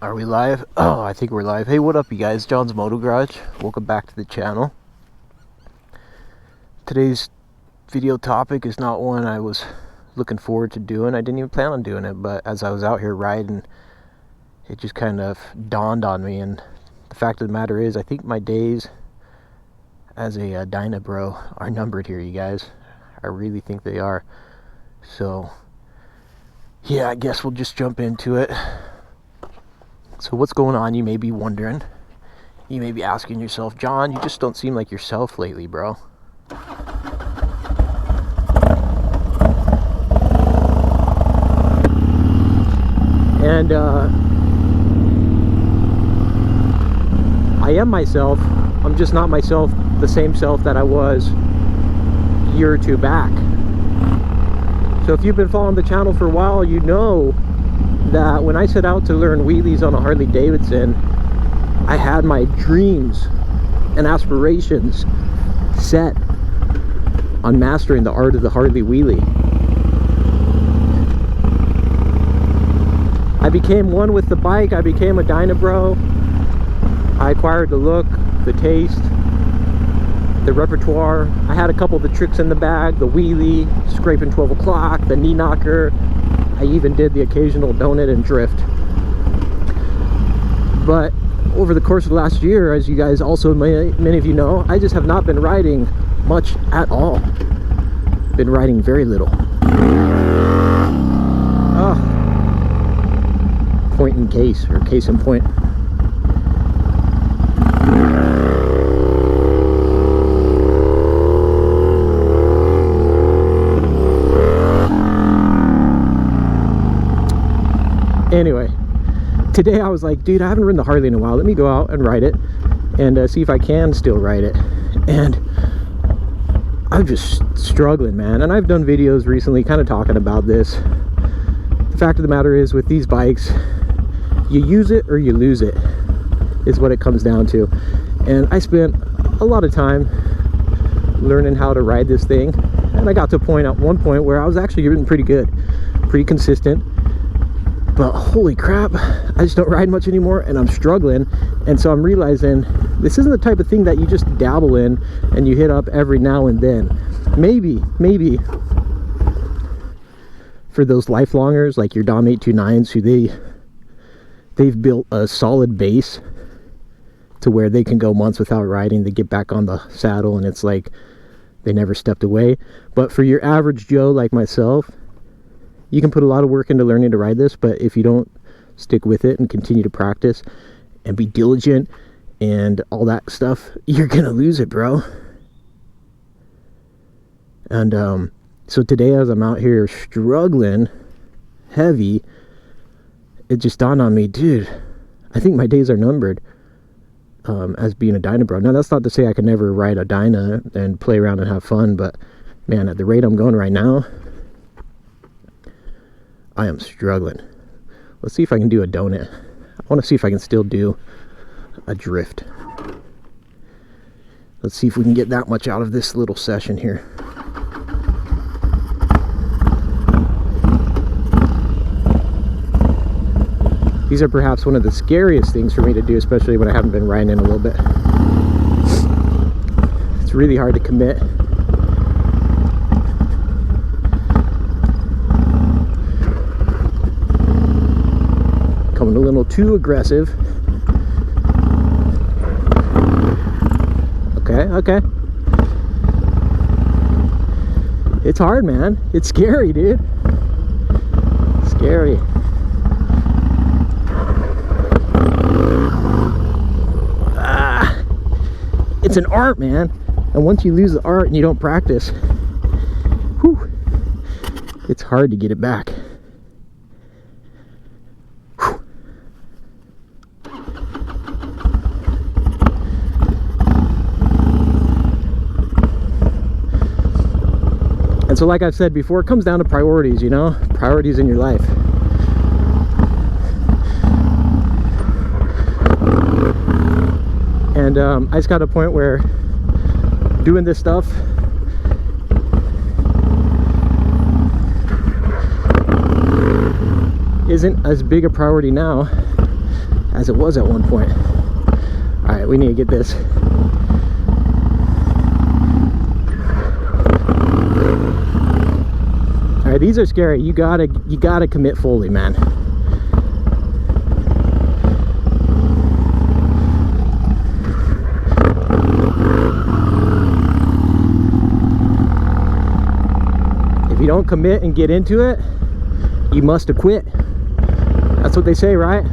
Are we live? Oh, I think we're live. Hey, what up, you guys? John's Moto Garage. Welcome back to the channel. Today's video topic is not one I was looking forward to doing. I didn't even plan on doing it, but as I was out here riding, it just kind of dawned on me. And the fact of the matter is, I think my days as a Dyna bro are numbered here, you guys. I really think they are. So, yeah, I guess we'll just jump into it. So what's going on, you may be wondering. You may be asking yourself, John, you just don't seem like yourself lately, bro. And I am myself. I'm just not myself, the same self that I was a year or two back. So if you've been following the channel for a while, you know that when I set out to learn wheelies on a Harley Davidson, I had my dreams and aspirations set on mastering the art of the Harley wheelie. I became one with the bike. I became a Dyna bro. I acquired the look, the taste, the repertoire. I had a couple of the tricks in the bag, the wheelie, scraping 12 o'clock, the knee knocker. I even did the occasional donut and drift. But over the course of the last year, as you guys also, many of you know, I just have not been riding much at all. Been riding very little. Point in case, or case in point. Anyway, today I was like, dude, I haven't ridden the Harley in a while. Let me go out and ride it and see if I can still ride it. And I'm just struggling, man. And I've done videos recently kind of talking about this. The fact of the matter is, with these bikes, you use it or you lose it, is what it comes down to. And I spent a lot of time learning how to ride this thing. And I got to a point at one point where I was actually getting pretty good, pretty consistent. But holy crap, I just don't ride much anymore and I'm struggling. And so I'm realizing this isn't the type of thing that you just dabble in and you hit up every now and then. Maybe for those lifelongers like your Dom 829s who they've built a solid base to where they can go months without riding. They get back on the saddle and it's like they never stepped away. But for your average Joe like myself, you can put a lot of work into learning to ride this, but if you don't stick with it and continue to practice and be diligent and all that stuff, you're gonna lose it, bro. And so today, as I'm out here struggling heavy, it just dawned on me, dude, I think my days are numbered as being a Dyna bro. Now, that's not to say I can never ride a Dyna and play around and have fun, but man, at the rate I'm going right now, I am struggling. Let's see if I can do a donut. I want to see if I can still do a drift. Let's see if we can get that much out of this little session here. These are perhaps one of the scariest things for me to do, especially when I haven't been riding in a little bit. It's really hard to commit. Coming a little too aggressive. Okay. It's hard, man. It's scary, dude. Scary. It's an art, man. And once you lose the art and you don't practice, whew, it's hard to get it back. And so, like I've said before, it comes down to priorities, you know? Priorities in your life. And I just got to a point where doing this stuff isn't as big a priority now as it was at one point. All right, we need to get this. All right, these are scary. You gotta commit fully, man. If you don't commit and get into it, you must have quit. That's what they say, right?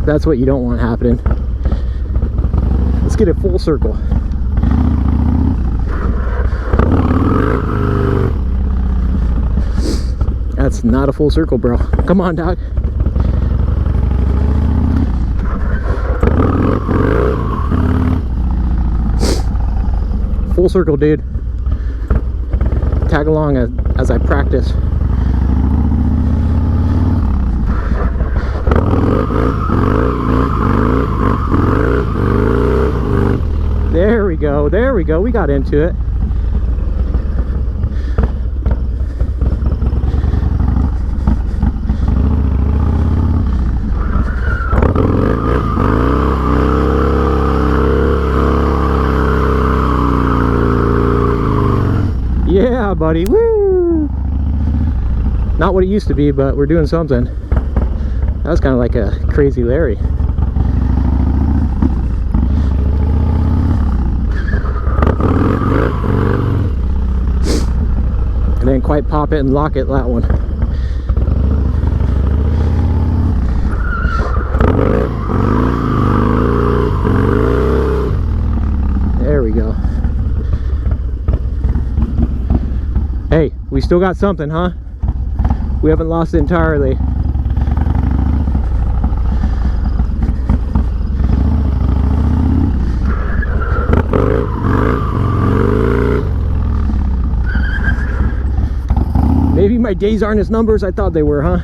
That's what you don't want happening. Let's get it full circle. That's not a full circle, bro. Come on, dog. Full circle, dude. Tag along as I practice. There we go, there we go. We got into it. Yeah, buddy. Woo! Not what it used to be, but we're doing something. That was kind of like a crazy Larry. I didn't quite pop it and lock it, that one. There we go. Hey, we still got something, huh? We haven't lost it entirely. Maybe my days aren't as numbers I thought they were, huh?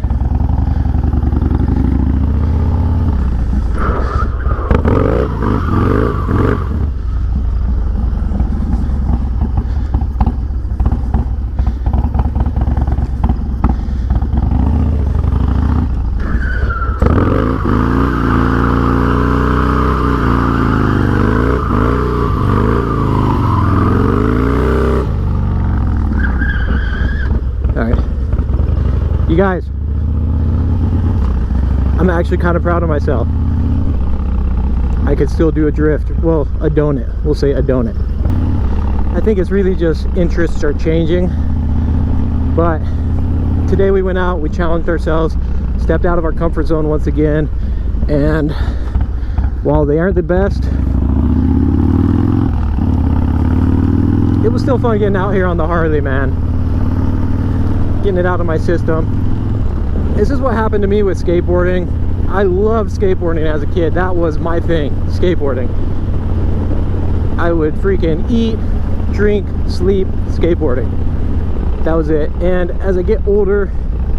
You guys, I'm actually kind of proud of myself. I could still do a drift. Well, a donut. We'll say a donut. I think it's really just interests are changing. But today we went out, we challenged ourselves, stepped out of our comfort zone once again. And while they aren't the best, it was still fun getting out here on the Harley, man. Getting it out of my system. This is what happened to me with skateboarding. I loved skateboarding as a kid. That was my thing, skateboarding. I would freaking eat, drink, sleep, skateboarding. That was it. And as I get older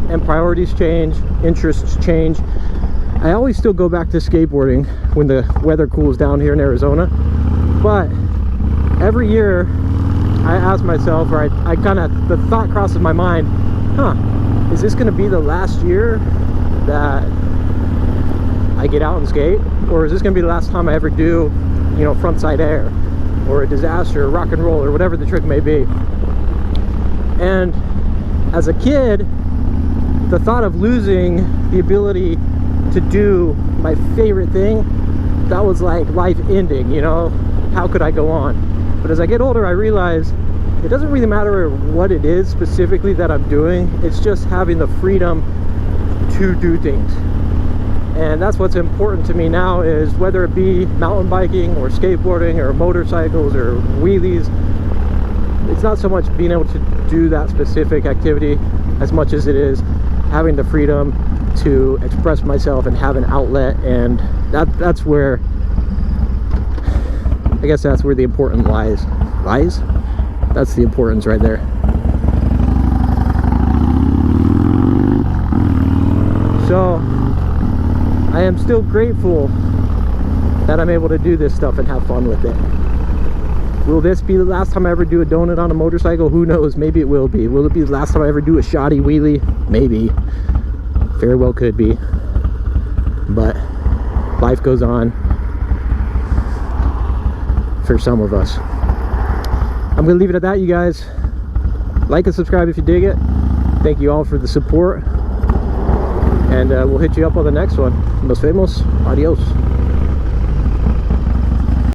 and priorities change, interests change, I always still go back to skateboarding when the weather cools down here in Arizona. But every year I ask myself, or I kind of, the thought crosses my mind, huh, is this going to be the last year that I get out and skate? Or is this going to be the last time I ever do, you know, frontside air or a disaster or rock and roll or whatever the trick may be? And as a kid, the thought of losing the ability to do my favorite thing, that was like life ending, you know? How could I go on? But as I get older, I realize it doesn't really matter what it is specifically that I'm doing. It's just having the freedom to do things. And that's what's important to me now, is whether it be mountain biking or skateboarding or motorcycles or wheelies, it's not so much being able to do that specific activity as much as it is having the freedom to express myself and have an outlet. And that's where, I guess that's where the important lies. That's the importance right there. So I am still grateful that I'm able to do this stuff and have fun with it. Will this be the last time I ever do a donut on a motorcycle? Who knows? Maybe it will be. Will it be the last time I ever do a shoddy wheelie? Maybe. Very well could be. But life goes on for some of us. I'm gonna leave it at that, you guys. Like and subscribe if you dig it. Thank you all for the support, and we'll hit you up on the next one. Nos vemos. Adios.